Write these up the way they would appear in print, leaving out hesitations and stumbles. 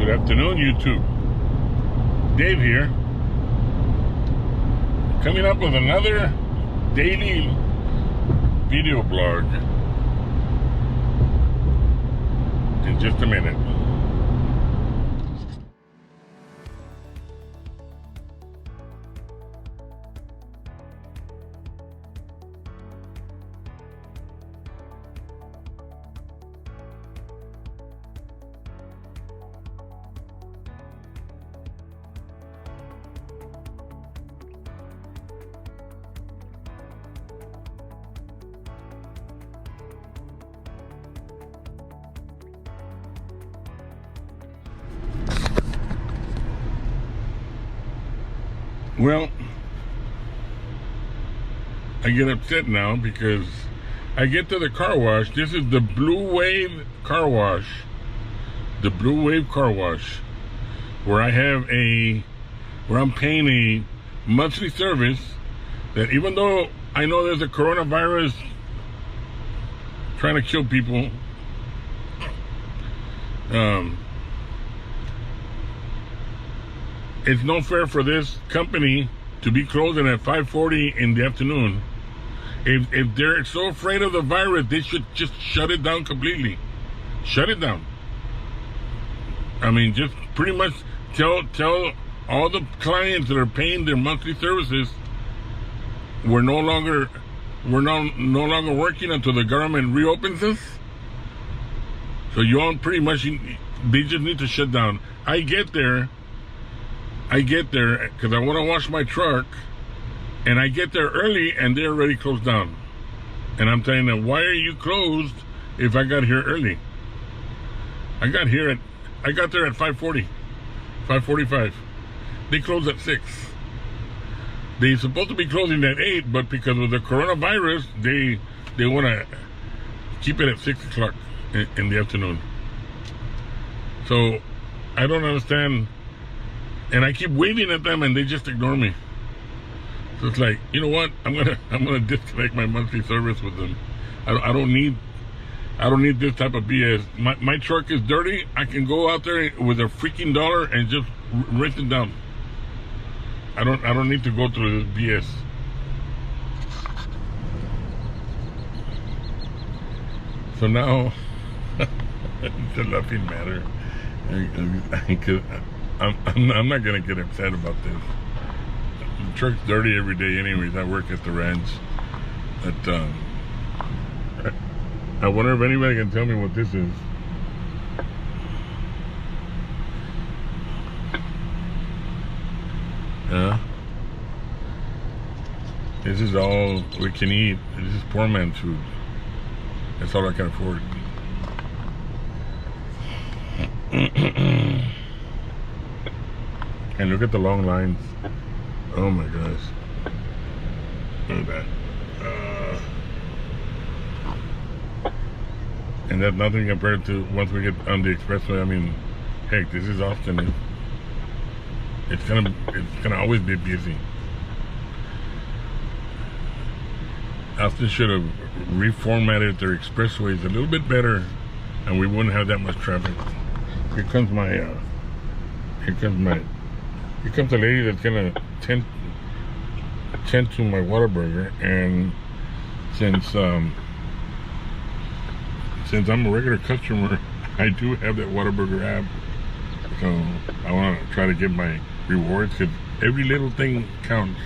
Good afternoon, YouTube. Dave here. Coming up with another daily video blog in just a minute. Well, I get upset now because I get to the car wash. This is the Blue Wave car wash. The Blue Wave car wash, where I'm paying a monthly service that, even though I know there's a coronavirus trying to kill people, it's no fair for this company to be closing at 5:40 in the afternoon. If they're so afraid of the virus, they should just shut it down completely. Shut it down. I mean, just pretty much tell all the clients that are paying their monthly services, we're no longer working until the government reopens us. So you all pretty much, they just need to shut down. I get there because I want to wash my truck, and I get there early and they're already closed down. And I'm telling them, why are you closed if I got here early? I got there at 5:40, 5:45. They close at 6. They're supposed to be closing at 8, but because of the coronavirus, they want to keep it at 6 o'clock in the afternoon. So I don't understand. And I keep waving at them, and they just ignore me. So it's like, you know what? I'm gonna disconnect my monthly service with them. I don't need this type of BS. My truck is dirty. I can go out there with a freaking dollar and just rinse it down. I don't need to go through this BS. So now it's a laughing matter. I'm not gonna get upset about this. The truck's dirty every day anyways. I work at the ranch. But I wonder if anybody can tell me what this is. This is all we can eat. This is poor man's food. That's all I can afford. And look at the long lines. Oh my gosh. Look at that. And that's nothing compared to once we get on the expressway. I mean, heck, this is Austin. It's gonna always be busy. Austin should have reformatted their expressways a little bit better, and we wouldn't have that much traffic. Here comes the lady that's gonna tend to my Whataburger, and since I'm a regular customer, I do have that Whataburger app, so I want to try to get my rewards because every little thing counts.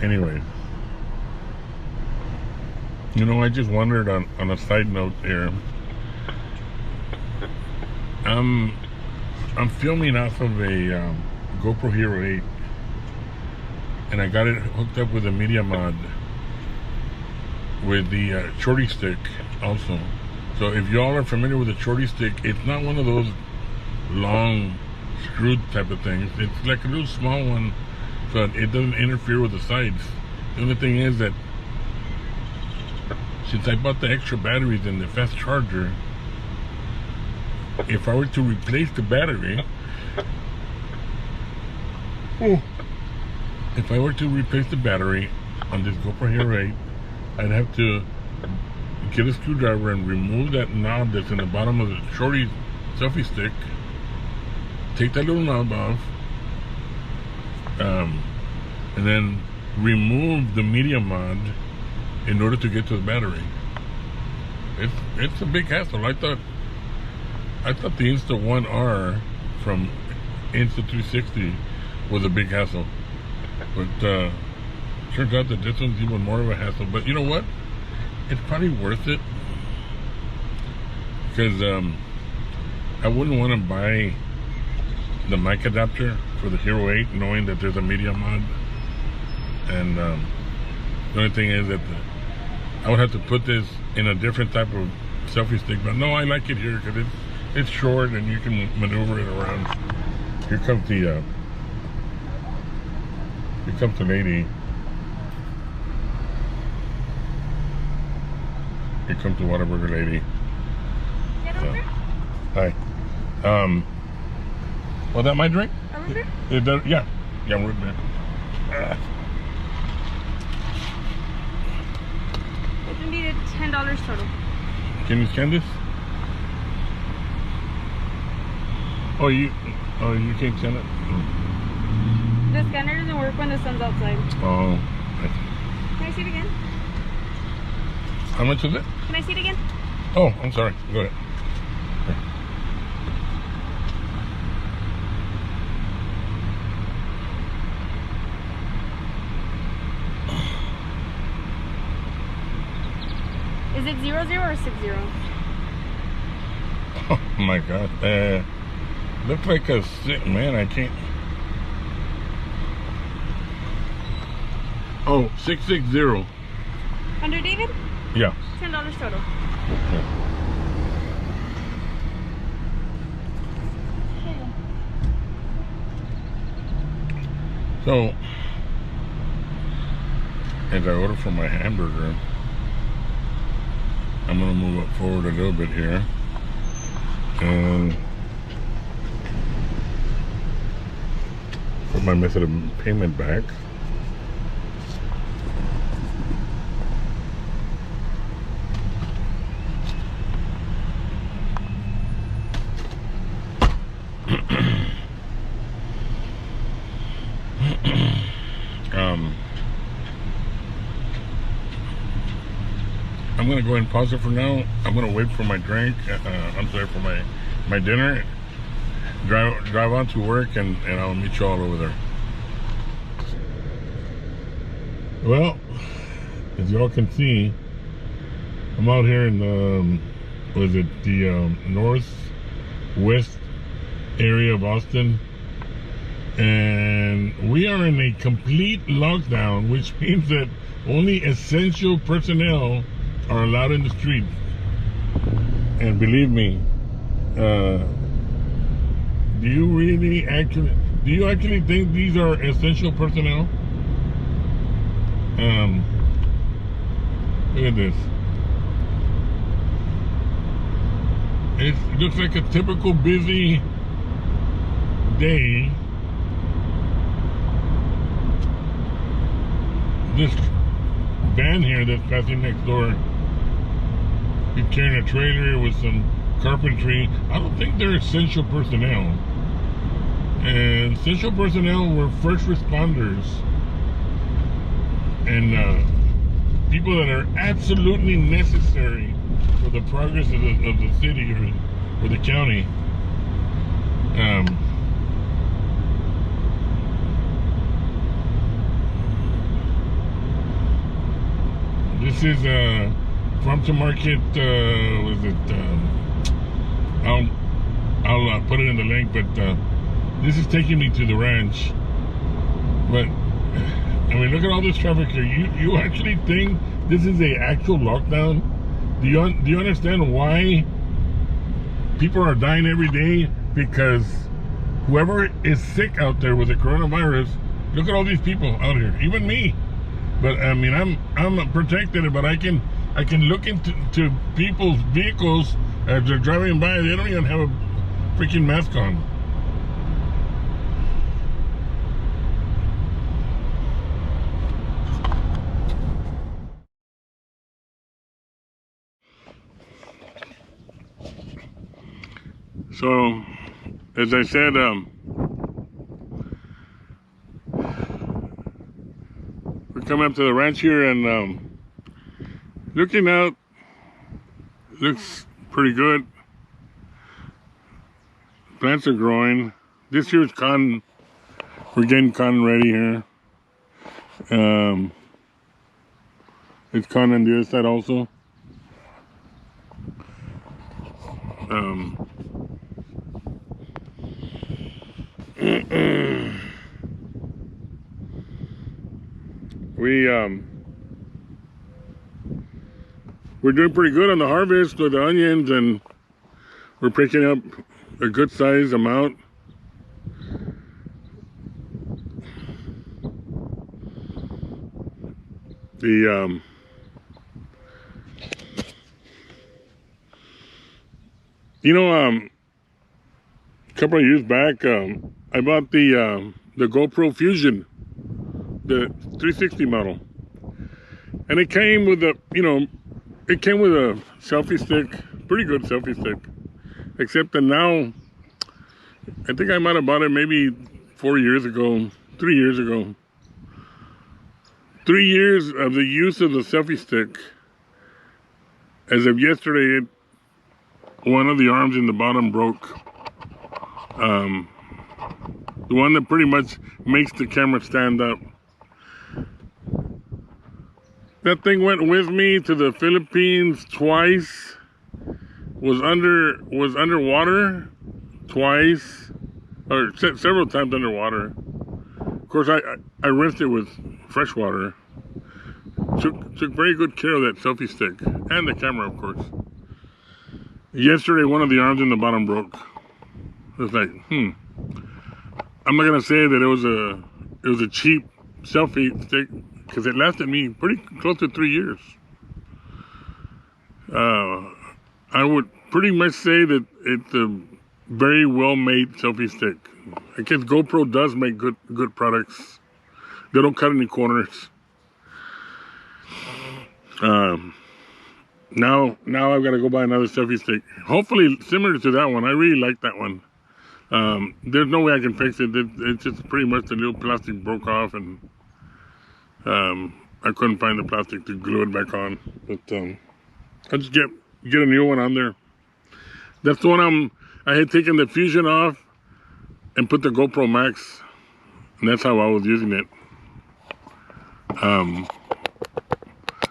Anyway, you know, I just wondered on a side note here. I'm filming off of a GoPro Hero 8, and I got it hooked up with a media mod with the shorty stick also. So if y'all are familiar with the shorty stick, it's not one of those long screwed type of things. It's like a little small one, so it doesn't interfere with the sides. The only thing is that since I bought the extra batteries and the fast charger, if I were to replace the battery, on this GoPro Hero 8, I'd have to get a screwdriver and remove that knob that's in the bottom of the shorty selfie stick. Take that little knob off, and then remove the media mod in order to get to the battery. It's a big hassle. I thought the Insta1R from Insta360 was a big hassle, but turns out that this one's even more of a hassle. But you know what? It's probably worth it, because I wouldn't want to buy the mic adapter for the Hero 8 knowing that there's a media mod, and the only thing is that I would have to put this in a different type of selfie stick. But no, I like it here because it's short and you can maneuver it around. Here comes the lady. Here comes the Whataburger lady. Get over. Hi. Was that my drink? A root beer? Yeah, root beer. It's needed $10 total. Can you scan this? Oh, you can't scan it? The scanner doesn't work when the sun's outside. Oh. Can I see it again? How much is it? Can I see it again? Oh, I'm sorry. Go ahead. Is it 00 or 60? Oh my God. Looks like a sick man. I can't. Oh, 660. Under David? Yeah. $10 total. Yeah. So, as I order for my hamburger, I'm gonna move it forward a little bit here and put my method of payment back. I'm gonna go ahead and pause it for now. I'm gonna wait for my drink. I'm sorry, for my dinner. Drive on to work, and I'll meet you all over there. Well, as y'all can see, I'm out here in the northwest area of Austin, and we are in a complete lockdown, which means that only essential personnel are allowed in the street. And believe me, do you actually think these are essential personnel? Look at this. It looks like a typical busy day. This van here that's passing next door, he's carrying a trailer with some carpentry. I don't think they're essential personnel. And essential personnel were first responders and people that are absolutely necessary for the progress of the city or the county. This is farm to market. Was it? I'll put it in the link, but this is taking me to the ranch. But I mean, look at all this traffic here. You actually think this is a actual lockdown? Do you understand why people are dying every day? Because whoever is sick out there with the coronavirus, look at all these people out here, even me. But I mean, I'm protected, but I can look into people's vehicles as they're driving by. They don't even have a freaking mask on. So, as I said, we're coming up to the ranch here, and looking out, looks pretty good. Plants are growing. This year's cotton, we're getting cotton ready here. It's cotton on the other side also. We're doing pretty good on the harvest with the onions, and we're picking up a good size amount. A couple of years back, I bought the GoPro Fusion, the 360 model, and it came with a, it came with a selfie stick, pretty good selfie stick, except that now, I think I might have bought it maybe 4 years ago, 3 years ago. 3 years of the use of the selfie stick. As of yesterday, one of the arms in the bottom broke. The one that pretty much makes the camera stand up. That thing went with me to the Philippines twice. Was underwater twice, or several times underwater. Of course, I rinsed it with fresh water. Took very good care of that selfie stick and the camera, of course. Yesterday, one of the arms in the bottom broke. It was like, I'm not gonna say that it was a cheap selfie stick, because it lasted me pretty close to 3 years. I would pretty much say that it's a very well-made selfie stick. I guess GoPro does make good products. They don't cut any corners. Now I've got to go buy another selfie stick. Hopefully similar to that one. I really like that one. There's no way I can fix it. It's just pretty much the little plastic broke off, and I couldn't find the plastic to glue it back on. But I'll just get a new one on there. That's the one I had taken the Fusion off and put the GoPro Max, and that's how I was using it.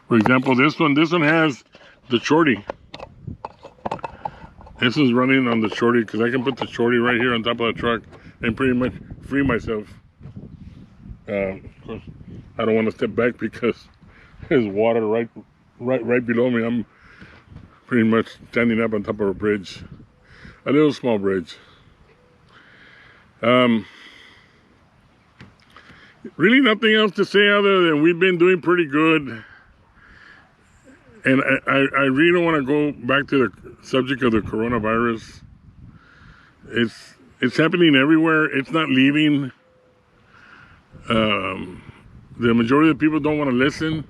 For example, this one has the shorty. This is running on the shorty, because I can put the shorty right here on top of the truck and pretty much free myself. Of course, I don't want to step back because there's water right below me. I'm pretty much standing up on top of a bridge, a little small bridge. Really nothing else to say other than we've been doing pretty good. And I really don't want to go back to the subject of the coronavirus. It's happening everywhere. It's not leaving. The majority of the people don't want to listen.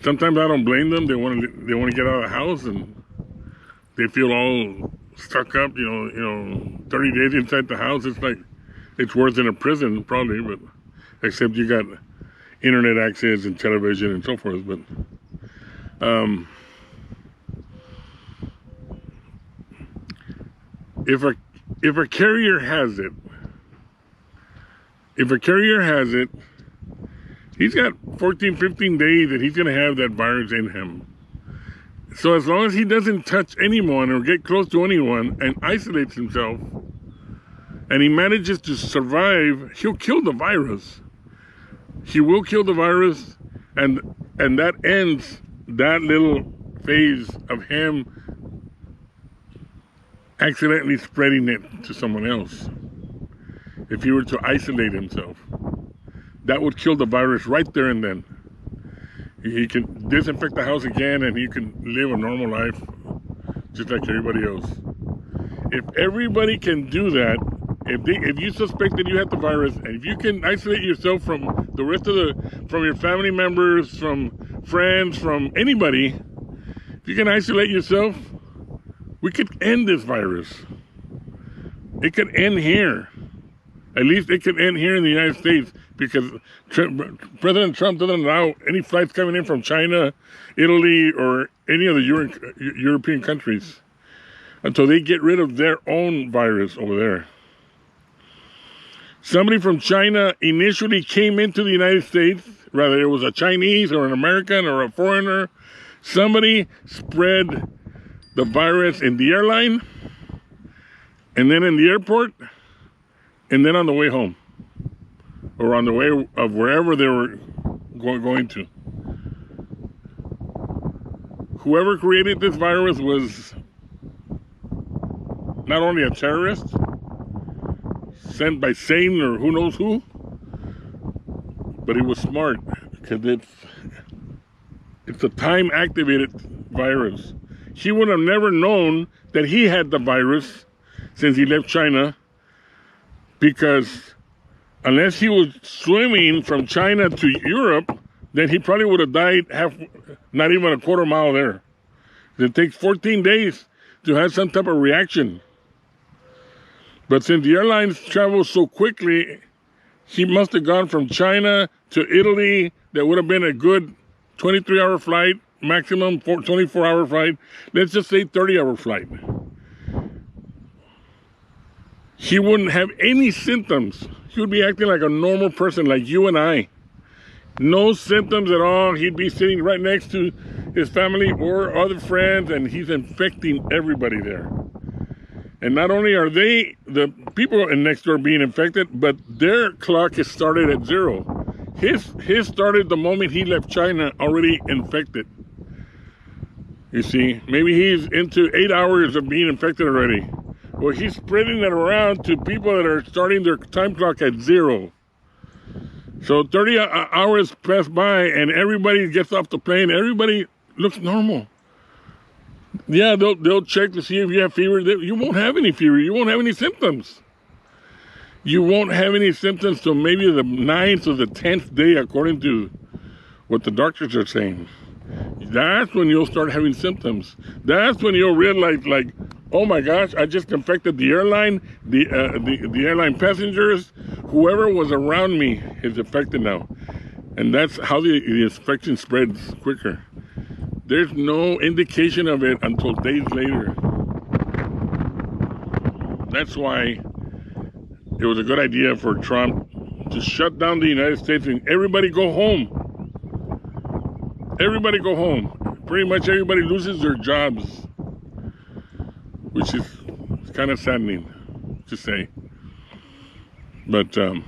Sometimes I don't blame them. They want to get out of the house, and they feel all stuck up. 30 days inside the house. It's like it's worse than a prison, probably. But except you got internet access and television and so forth. But if a carrier has it, he's got 14, 15 days that he's going to have that virus in him. So as long as he doesn't touch anyone or get close to anyone and isolates himself, and he manages to survive, he'll kill the virus. He will kill the virus, and that ends that little phase of him accidentally spreading it to someone else. If he were to isolate himself, that would kill the virus right there and then. He can disinfect the house again, and he can live a normal life just like everybody else. If everybody can do that, if you suspect that you have the virus, and if you can isolate yourself from the rest of from your family members, from friends, from anybody, if you can isolate yourself, we could end this virus. It could end here. At least it could end here in the United States, because President Trump doesn't allow any flights coming in from China, Italy, or any of the European countries until they get rid of their own virus over there. Somebody from China initially came into the United States, whether it was a Chinese or an American or a foreigner. Somebody spread the virus in the airline, and then in the airport, and then on the way home, or on the way of wherever they were going to. Whoever created this virus was not only a terrorist sent by Satan or who knows who, but he was smart, because it's a time-activated virus. He would have never known that he had the virus since he left China, because unless he was swimming from China to Europe, then he probably would have died not even a quarter mile there. It takes 14 days to have some type of reaction. But since the airlines travel so quickly, he must have gone from China to Italy. That would have been a good 23-hour flight, maximum 24-hour flight. Let's just say 30-hour flight. He wouldn't have any symptoms. He would be acting like a normal person, like you and I. No symptoms at all. He'd be sitting right next to his family or other friends, and he's infecting everybody there. And not only are the people in next door being infected, but their clock is started at 0. His started the moment he left China, already infected. You see, maybe he's into 8 hours of being infected already. Well, he's spreading it around to people that are starting their time clock at 0. So 30 hours pass by, and everybody gets off the plane. Everybody looks normal. Yeah, they'll check to see if you have fever. You won't have any fever. You won't have any symptoms. You won't have any symptoms till maybe the 9th or the 10th day, according to what the doctors are saying. That's when you'll start having symptoms. That's when you'll realize, like, oh my gosh, I just infected the airline, the airline passengers, whoever was around me is affected now. And that's how the infection spreads quicker. There's no indication of it until days later. That's why it was a good idea for Trump to shut down the United States and everybody go home. Everybody go home. Pretty much everybody loses their jobs, which is kind of saddening to say. But that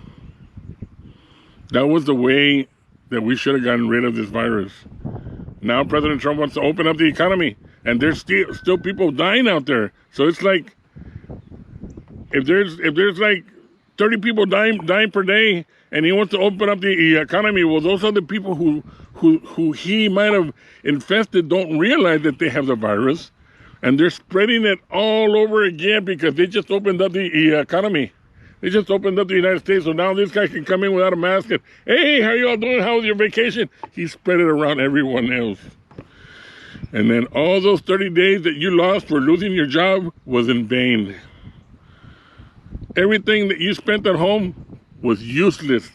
was the way that we should have gotten rid of this virus. Now President Trump wants to open up the economy, and there's still people dying out there. So it's like, if there's like 30 people dying per day, and he wants to open up the economy, well, those are the people who he might have infested don't realize that they have the virus, and they're spreading it all over again because they just opened up the economy. They just opened up the United States, so now this guy can come in without a mask and, hey, how you all doing? How was your vacation? He spread it around everyone else. And then all those 30 days that you lost for losing your job was in vain. Everything that you spent at home was useless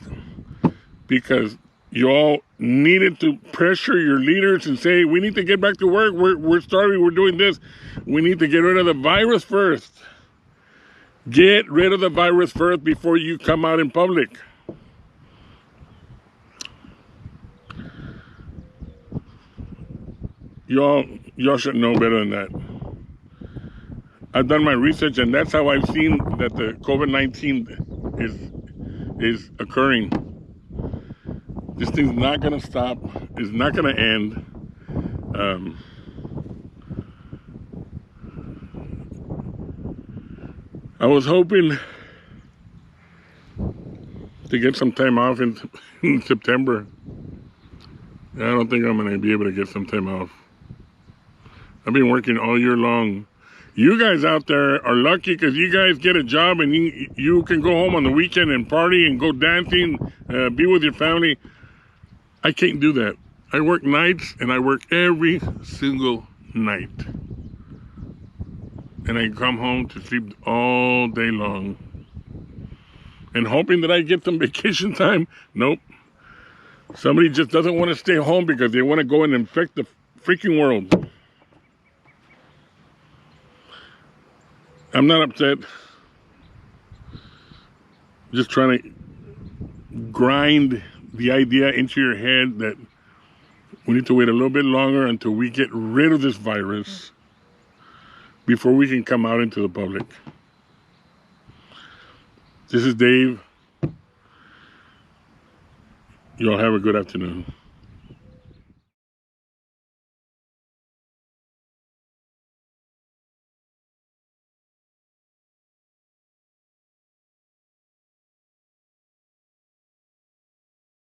because you all needed to pressure your leaders and say, we need to get back to work. We're starving. We're doing this. We need to get rid of the virus first. Get rid of the virus first before you come out in public. Y'all should know better than that. I've done my research, and that's how I've seen that the COVID-19 is occurring. This thing's not going to stop. It's not going to end. I was hoping to get some time off in September. I don't think I'm going to be able to get some time off. I've been working all year long. You guys out there are lucky because you guys get a job and you can go home on the weekend and party and go dancing, be with your family. I can't do that. I work nights, and I work every single night. and I come home to sleep all day long. And hoping that I get some vacation time. Nope. Somebody just doesn't want to stay home because they want to go and infect the freaking world. I'm not upset. Just trying to grind the idea into your head that we need to wait a little bit longer until we get rid of this virus before we can come out into the public. This is Dave. You all have a good afternoon.